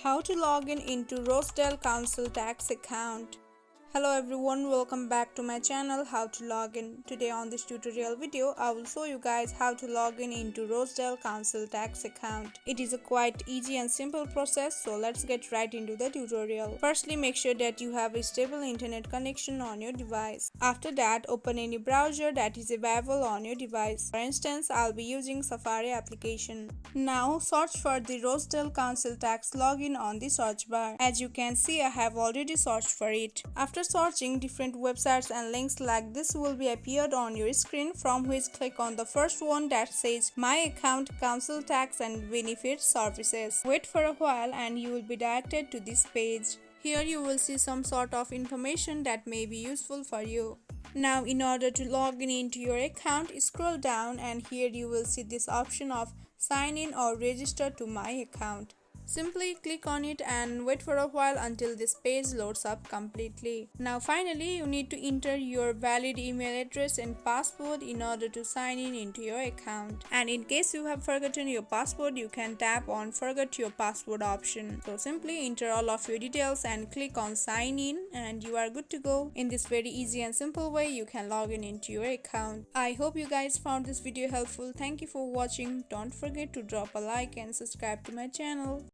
How to log in into Rochdale Council tax account. Hello everyone, welcome back to my channel How to Log In. Today on this tutorial video, I will show you guys how to log in into Rochdale Council tax account. It is a quite easy and simple process, so let's get right into the tutorial. Firstly, make sure that you have a stable internet connection on your device. After that, open any browser that is available on your device. For instance, I'll be using Safari application. Now search for the Rochdale Council tax login on the search bar. As you can see, I have already searched for it. After searching, different websites and links like this will be appeared on your screen, from which click on the first one that says My Account Council Tax and Benefits Services. Wait for a while and you will be directed to this page. Here you will see some sort of information that may be useful for you. Now, in order to log in into your account, scroll down and here you will see this option of sign in or register to my account. Simply click on it and wait for a while until this page loads up completely. Now finally, you need to enter your valid email address and password in order to sign in into your account. And in case you have forgotten your password, you can tap on forget your password option. So simply enter all of your details and click on sign in and you are good to go. In this very easy and simple way, you can log in into your account. I hope you guys found this video helpful. Thank you for watching. Don't forget to drop a like and subscribe to my channel.